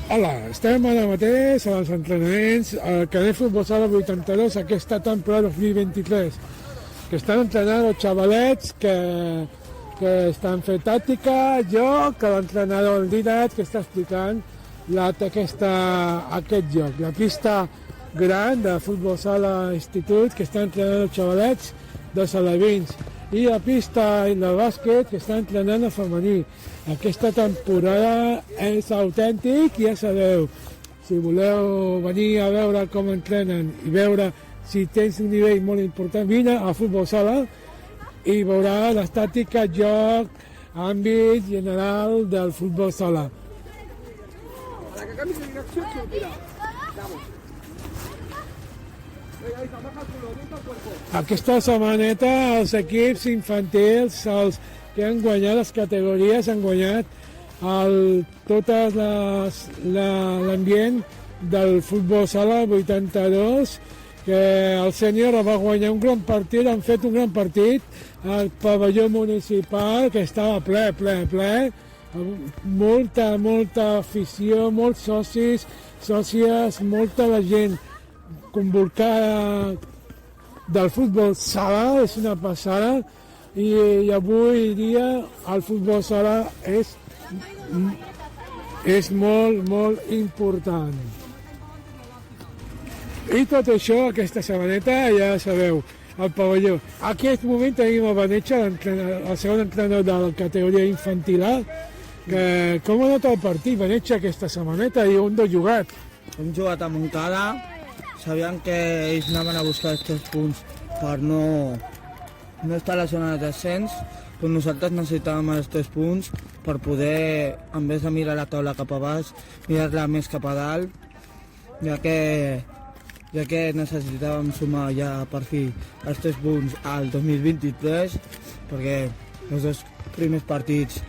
Hola, estem ara mateix als entrenaments al Canet Futbol Sala 82 aquesta temporada 2023, que estan entrenant els xavalets que estan fent tàctica, jo, que l'entrenador el Didac, que està explicant aquest joc. La pista gran de Futbol Sala Institut, que està entrenant els xavalets dels alevins, i la pista de bàsquet, que està entrenant el femení. Aquesta temporada és autèntic, ja sabeu. Si voleu venir a veure com entrenen i veure si tens un nivell molt important, vine a Futbol Sala i veurà l'estàtica, joc, àmbit general del Futbol Sala. A la que canvis de direcció et sortirà. Vamos. Aquesta setmaneta els equips infantils, els que han guanyat les categories, han guanyat tot l'ambient del Futbol Sala 82, que el sènior va guanyar un gran partit, han fet un gran partit al pavelló municipal, que estava ple, molta afició, molts socis, sòcies, molta la gent convocada del Futbol Sala, és una passada, i avui dia el Futbol Sala és molt important. I tot això, aquesta setmaneta, ja sabeu, al pavelló. En aquest moment tenim a Vanetxa, el segon entrenador de la categoria infantil A, que com ha anat el partit, Vanetxa, aquesta setmaneta, i on heu jugat? Hem jugat a Montcada, sabíem que ells anaven a buscar els 3 punts per no estar a la zona de descens, però nosaltres necessitàvem els 3 punts per poder, en vez de mirar la taula cap a baix, mirar-la més cap a dalt, ja que necessitàvem sumar ja per fi els 3 punts al 2023, perquè els 2 primers partits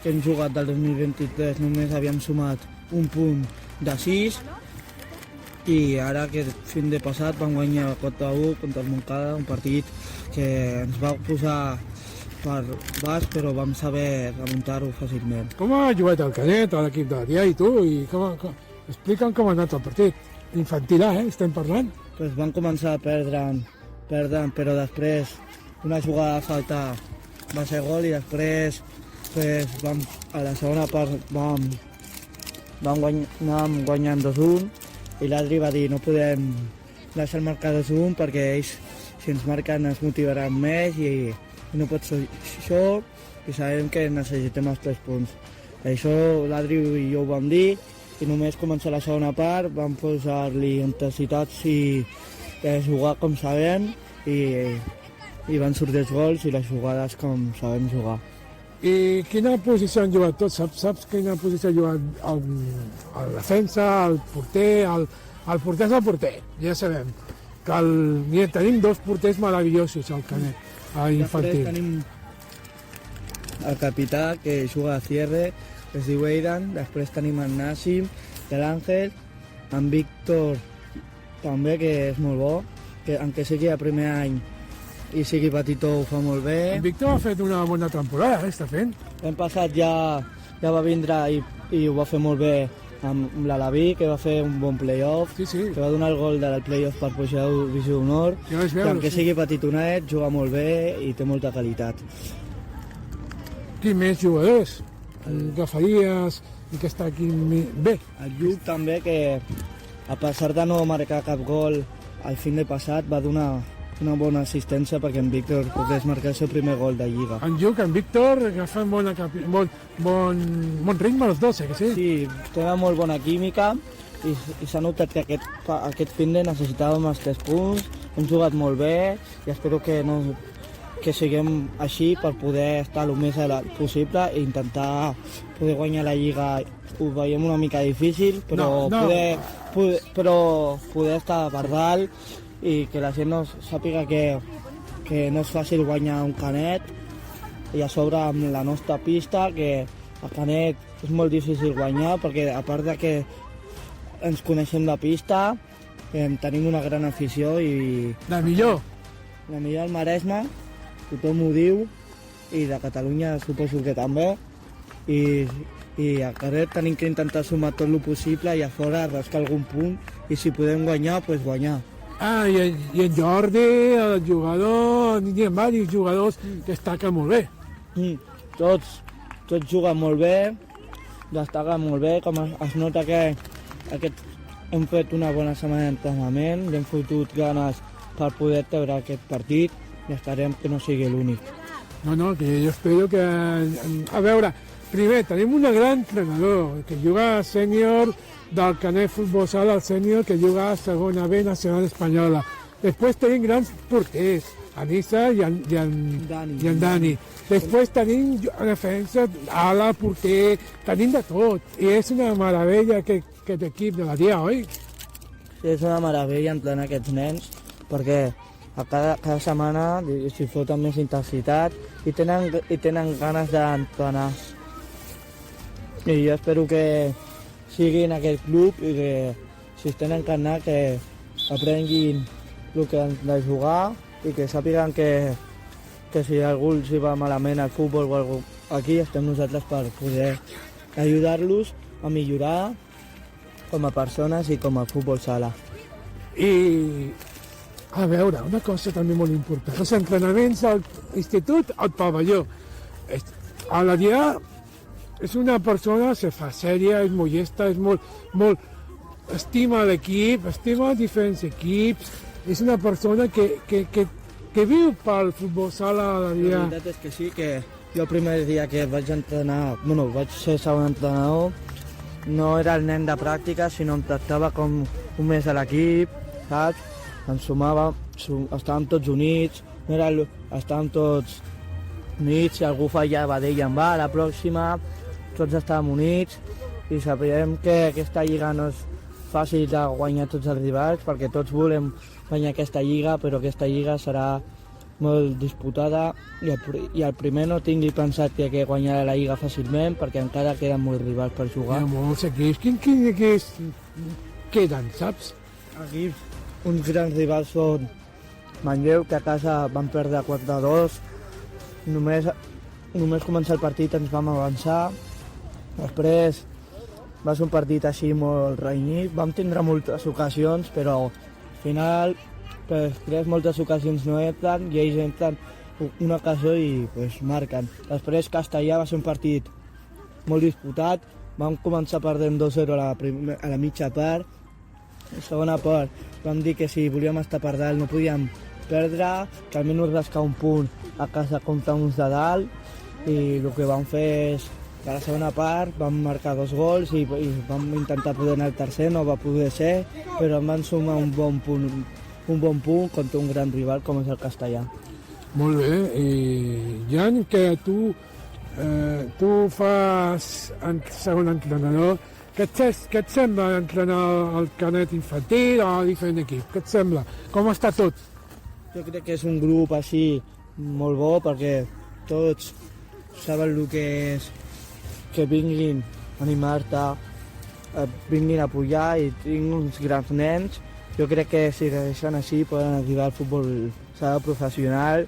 que hem jugat del 2023 només havíem sumat un punt de 6, i ara que fin de passat vam guanyar 4-1 contra el Montcada, un partit que ens va posar per baix, però vam saber remuntar-ho fàcilment. Com ha jugat el Canet, l'equip de Dià i tu? Explica'm com ha anat el partit. Infantil A, estem parlant? Pues van començar perdent, però després una jugada de falta va ser gol, i després a la segona part vam guanyant 2-1, i l'Adri va dir no podem deixar el marcar 2-1 perquè ells, si ens marquen, ens motivaran més, i no pot ser això, i sabem que necessitem els 3 punts. Això l'Adri i jo ho vam dir, i només començar la segona part vam posar-li intensitats i jugar com sabem, i van sortir els gols i les jugades com sabem jugar. I quina posició han jugat tots? Saps quina posició ha jugat el defensa, el porter? El porter és el porter, ja sabem. Tenim 2 porters meravellosos al Canet, infantil. Després tenim el capità, que juga a cierre, que es diu Eidan. Després tenim el Nassim, l'Àngel, en Víctor també, que és molt bo, que encara sigui el primer any i sigui petitó, ho fa molt bé. En Víctor ha fet una bona temporada, està fent. L'any passat ja va vindre i ho va fer molt bé amb l'Alaví, que va fer un bon play-off, sí. Que va donar el gol del play-off per pujar a Divisió d'Honor, que encara sigui petitonet, juga molt bé i té molta qualitat. Quins més jugadors? El Gafaries, i que està aquí bé. El Lluc també, que a pesar de no marcar cap gol al fin de passat, va donar una bona assistència perquè en Víctor pogués marcar el seu primer gol de Lliga. En Lluc, en Víctor, que fan bon ritme els dos, que sí? Sí, tenen molt bona química, i s'ha notat que aquest fin de necessitàvem els 3 punts, hem jugat molt bé, i espero que siguem així per poder estar el més alt possible i intentar poder guanyar la Lliga. Ho veiem una mica difícil, però poder estar per dalt, i que la gent no sàpiga que no és fàcil guanyar un Canet, i a sobre amb la nostra pista, que a Canet és molt difícil guanyar, perquè a part de que ens coneixem la pista, tenim una gran afició i... La millor al Maresme, tothom ho diu, i de Catalunya suposo que també, i i al carrer tenim que intentar sumar tot el possible i a fora rascar algun punt i si podem guanyar, doncs guanyar. I en Jordi, el jugador, hi ha diversos jugadors que destaquen molt bé. Tots juguen molt bé, destaquen molt bé, com es nota que hem fet una bona setmana d'entrenament, hem fotut ganes per poder treure aquest partit i esperem que no sigui l'únic. No, que jo espero que... A veure, primer, tenim un gran entrenador que juga a sènior del Canet Futbol Sala, el sènior que juga a segona B nacional espanyola. Després tenim grans porters, Anissa i en Dani. Després tenim defensa, ala, porter, tenim de tot. I és una meravella aquest equip de la dia, oi? Sí, és una meravella entrenar aquests nens, perquè a cada setmana s'hi foten més intensitat i tenen ganes d'entrenar. I jo espero que siguin aquest club i que si es tenen que anar que aprenguin el que han de jugar i que sàpiguen que si algú els va malament al futbol o alguna cosa, aquí estem nosaltres per poder ajudar-los a millorar com a persones i com a futbol sala. I, a veure, una cosa també molt important. Els entrenaments a l'institut, al pavelló. A la dia és una persona, se fa sèria, és molt llesta, és molt estima l'equip, estima diferents equips, és una persona que viu pel futbol sala a la dia. La veritat és que sí, que jo el primer dia que vaig entrenar, vaig ser segon entrenador, no era el nen de pràctica, sinó em tractava com un més a l'equip, saps? Em sumava, estàvem tots units, estàvem tots units, si algú fallava d'ella en va, la pròxima, tots estàvem units i sabem que aquesta lliga no és fàcil de guanyar tots els rivals perquè tots volem guanyar aquesta lliga, però aquesta lliga serà molt disputada i el primer no tingui pensat que guanyarà la lliga fàcilment perquè encara queden molts rivals per jugar. Hi ha molts equips. Quins equips queden, saps? Aquí uns grans rivals són Manlleu, que a casa van perdre 4-2. Només començar el partit ens vam avançar. Després va ser un partit així molt renyit. Vam tindre moltes ocasions, però al final després moltes ocasions no entren i ells entren una ocasió i pues, marquen. Després Castellà va ser un partit molt disputat. Vam començar perdent 2-0 a la mitja part. A la segona part vam dir que si volíem estar per dalt no podíem perdre, que almenys rascar un punt a casa contra uns de dalt i el que vam fer és que a la segona part vam marcar 2 gols i vam intentar poder anar al tercer, no va poder ser, però em van sumar un bon punt contra un gran rival com és el Castellà. Molt bé, i Jan, que tu fas segon entrenador, què et sembla entrenar el Canet infantil o a diferent equip? Què et sembla? Com està tot? Jo crec que és un grup així molt bo perquè tots saben el que és que vinguin a animar-te, vinguin a apoyar i tinc uns grans nens. Jo crec que si segueixen així poden arribar al futbol sala professional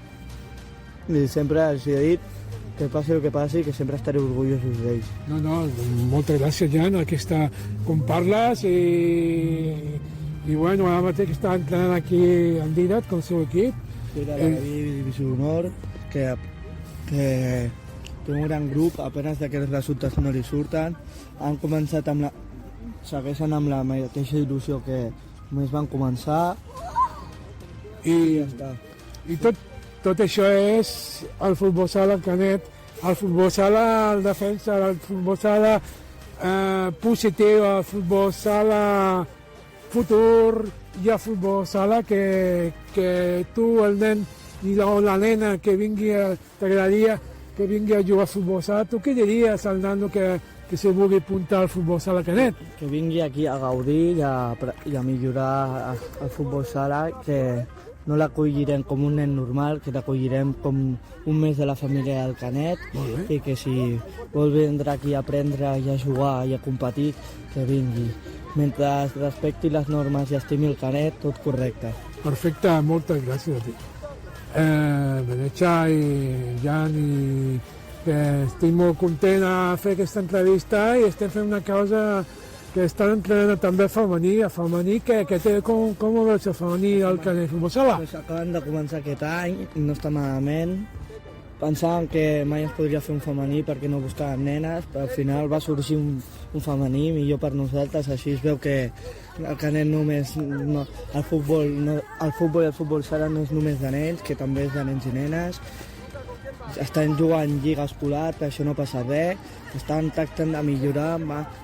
i sempre els he dit que passi el que passi, que sempre estaré orgullosos d'ells. No, moltes gràcies, Jan, com parles i bueno, ara mateix està entrenant aquí en Didac, com el seu equip. Sí, de la Divisió d'Honor, que té un gran grup, apenas d'aquests resultats no li surten. Han començat segueixen amb la mateixa il·lusió que només van començar i ja està. I tot això és el futbol sala Canet, el futbol sala el defensa, el futbol sala positiu, el futbol sala futur i el futbol sala que tu, el nen o la nena que t'agradaria que vingui a jugar a futbol sala, tu què diries al nano que se vulgui apuntar al futbol sala Canet? Que vingui aquí a gaudir i a millorar el futbol sala, que no l'acollirem com un nen normal, que l'acollirem com un mes de la família del Canet i que si vol vindre aquí a aprendre i a jugar i a competir, que vingui. Mentre respecti les normes i estimi el Canet, tot correcte. Perfecte, moltes gràcies a ti. Benetxa i Jan i que estic molt content a fer aquesta entrevista i estem fent una cosa que estan entrenant també a femení que té com ho veus el femení del Canet Futbol Sala? Pues acaben de començar aquest any, no està malament. Pensàvem que mai es podria fer un femení perquè no buscaven nenes, però al final va sorgir un femení millor per nosaltres, així es veu que el Canet només, no, el futbol i el futbol sala no és només de nens, que també és de nens i nenes. Estan jugant lliga escolar, per això no passa res, estan tractant de millorar,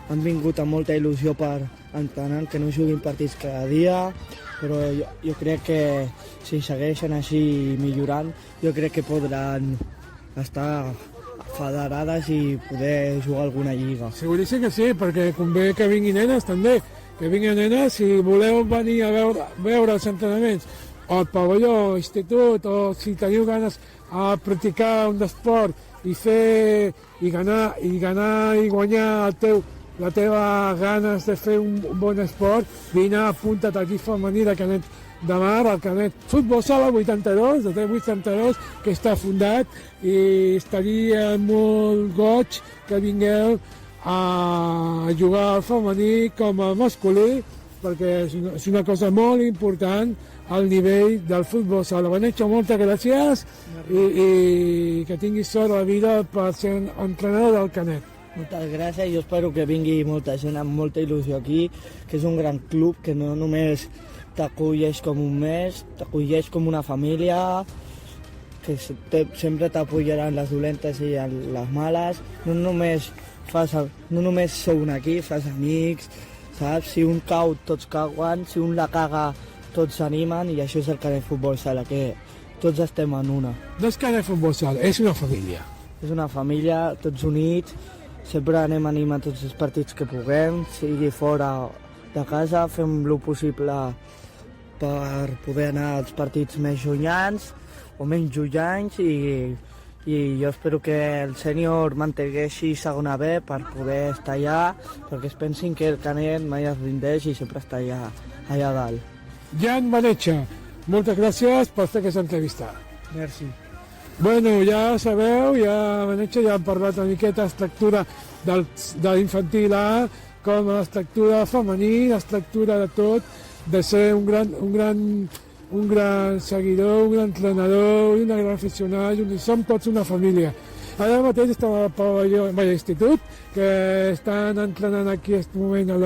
han vingut amb molta il·lusió per entrenar, que no juguin partits cada dia, però jo crec que si segueixen així millorant, jo crec que podran estar federades i poder jugar alguna lliga. Seguríssim que sí, perquè convé que vinguin nenes també, que vinguin nenes, si voleu venir a veure els entrenaments al pavelló, institut, o si teniu ganes a practicar un esport i fer i guanyar i guanyar la teva ganes de fer un bon esport, vine, apunta't aquí femení de Canet de Mar, al Canet Futbol Sala 82, de 82, que està fundat, i estaria molt goig que vingueu a jugar al femení com a masculí, perquè és una cosa molt important al nivell del futbol sala. Vanessa, moltes gràcies i que tinguis sort a la vida per ser entrenador del Canet. Moltes gràcies, jo espero que vingui molta gent amb molta il·lusió aquí, que és un gran club que no només t'acolleix com un mes, t'acolleix com una família, que sempre t'apoyaran les dolentes i les males, no només sou un equip, fas amics, saps? Si un cau, tots cauen, si un la caga, tots s'animen, i això és el Canet Futbol Sala, que tots estem en una. No és Canet Futbol Sala, és una família. És una família, tots units, sempre anem a animar tots els partits que puguem, sigui fora de casa, fem el possible per poder anar als partits més llunyans o menys llunyans, i jo espero que el sènior mantingueixi segona B per poder estar allà, perquè es pensin que el Canet mai es rindeix i sempre està allà dalt. Jan Vanetxa, moltes gràcies per fer aquesta entrevista. Merci. Bueno, ja sabeu, Vanetxa ja hem parlat una miqueta d'estructura de l'infantil A, com a l'estructura femení, l'estructura de tot, de ser un gran seguidor, un gran entrenador, un gran aficionat, som tots una família. Ara mateix estem al pavelló de l'institut, que estan entrenant aquí en aquest moment a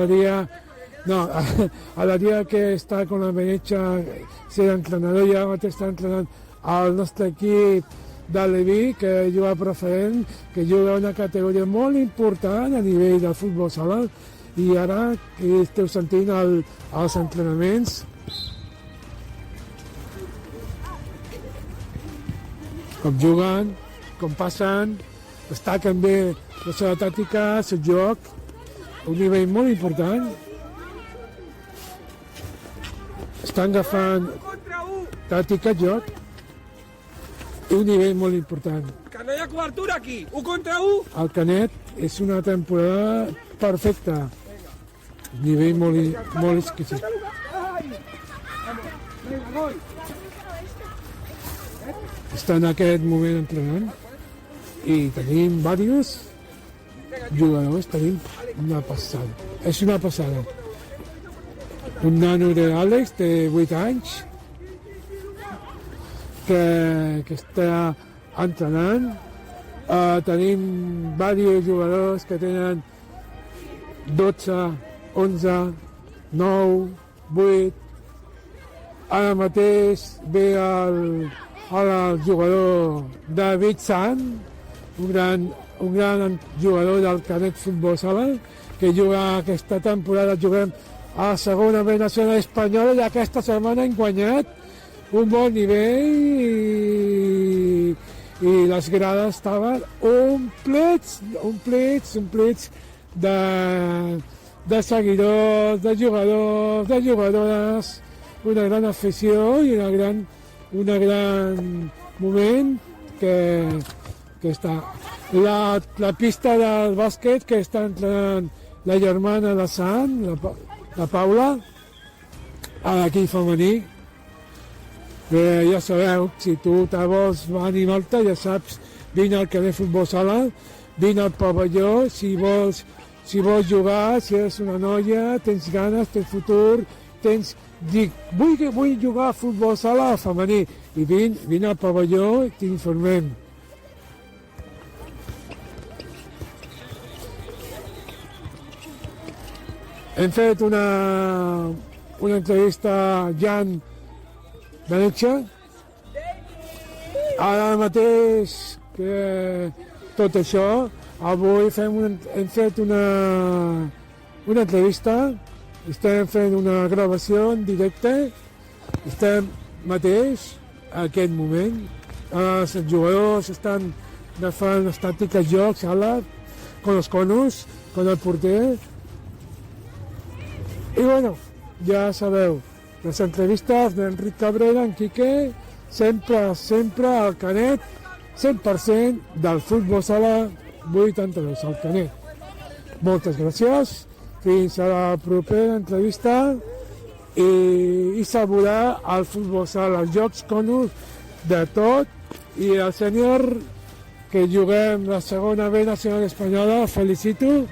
l'àrea que està con la Vanetxa, ser entrenador, ja mateix està entrenant el nostre equip de Leví, que juga preferent, que juga una categoria molt important a nivell del futbol sala, i ara esteu sentint els entrenaments. Com juguen, com passen, destaquen bé la seva tàctica, el seu joc, un nivell molt important. Estan agafant tàctica, joc, un nivell molt important. Que no hi ha cobertura aquí, 1 contra 1. El Canet és una temporada perfecta, un nivell molt exquisit. Està en aquest moment entrenant i tenim diversos jugadors, tenim una passada. És una passada. Un nano d'Àlex, de 8 anys, que està entrenant. Tenim diversos jugadors que tenen 12, 11, 9, 8. Ara mateix ve el jugador David Sant, un gran jugador del Canet Futbol Sala, que juga aquesta temporada, juguem a la segona B nacional espanyola, i aquesta setmana hem guanyat un bon nivell i les grades estaven omplets de seguidors, de jugadors, de jugadores, una gran afició i un gran moment que està. La pista del bàsquet que està entrenant la germana de Sant, la Paula, a l'equip femení. Ja sabeu, si tu te vols animar-te, ja saps, vine al carrer Futbol Sala, vine al pavelló, si vols jugar, si eres una noia, tens ganes, tens futur, dic, vull jugar a Futbol Sala femení, i vine al pavelló i t'informem. Hem fet una entrevista a Jan Benetxa. Ara mateix que tot això, avui hem fet una entrevista, estem fent una gravació en directe, estem mateix a aquest moment. Els jugadors estan agafant les tàctiques jocs, ara, con els conos, con el porter. I bueno, ja sabeu, les entrevistes d'Enric Cabrera, en Quique, sempre al Canet, 100% del Futbol Sala 82, al Canet. Moltes gràcies, fins a la propera entrevista i saborar el Futbol Sala, els jocs conos de tot, i el senyor que juguem la segona B nacional espanyola, felicito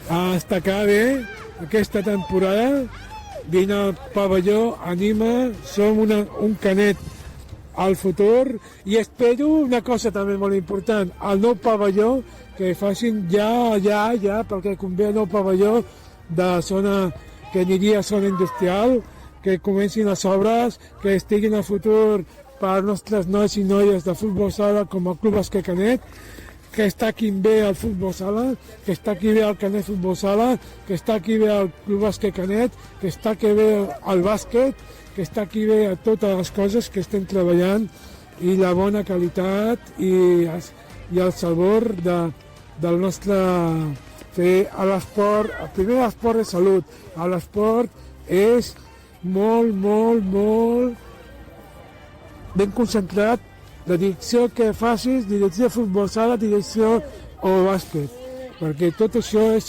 a destacar bé aquesta temporada, vine al pavelló, anima, som un Canet al futur, i espero una cosa també molt important, el nou pavelló, que facin ja, perquè convé el nou pavelló de la zona que aniria a zona industrial, que comencin les obres, que estiguin al futur per als nostres nois i noies de Futbol Sala com a Club Bàsquet Canet, que està aquí bé el Futbol Sala, que està aquí bé el Canet Futbol Sala, que està aquí bé el Club Bàsquet Canet, que està aquí bé el bàsquet, que està aquí bé a totes les coses que estem treballant, i la bona qualitat i el sabor del nostre fer a l'esport. Primer l'esport és salut, a l'esport és molt ben concentrat, la direcció que facis, direcció de futbol sala, direcció o bàsquet, perquè tot això és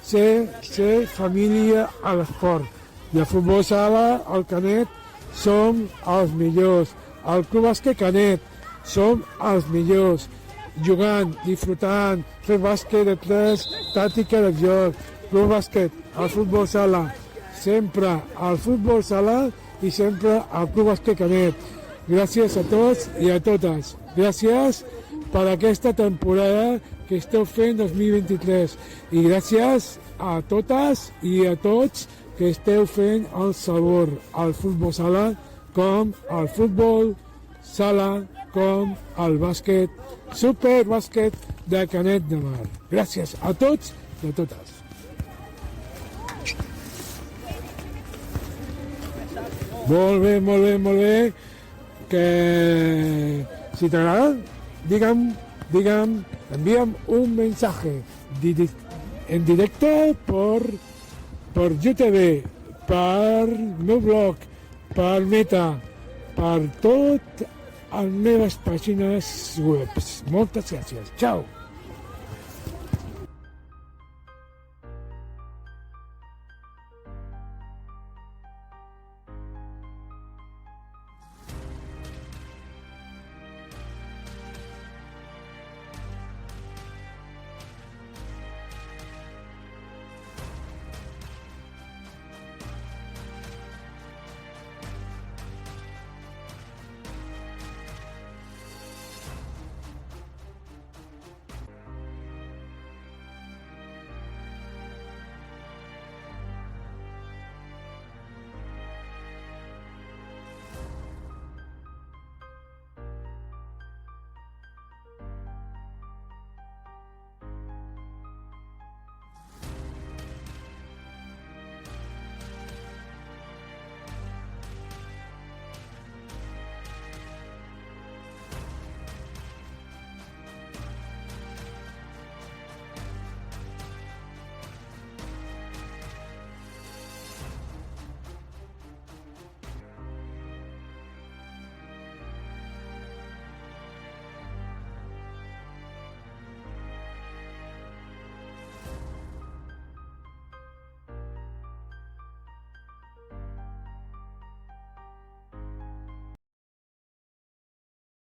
ser família a l'esport. I el futbol sala, el Canet, som els millors. El Club Bàsquet Canet, som els millors. Jugant, disfrutant, fer bàsquet de tres, tàctica de joc. Club Bàsquet, el futbol sala, sempre al futbol sala i sempre al Club Bàsquet Canet. Gràcies a tots i a totes. Gràcies per aquesta temporada que esteu fent 2023. I gràcies a totes i a tots que esteu fent el sabor al futbol sala, com el futbol sala, com el bàsquet, superbàsquet de Canet de Mar. Gràcies a tots i a totes. Molt bé. Que si t'agrada, digue'm, envia'm un mensaje en directe per YouTube, per meu blog, per Meta, per tot les meves pàgines web. Moltes gràcies. Ciao.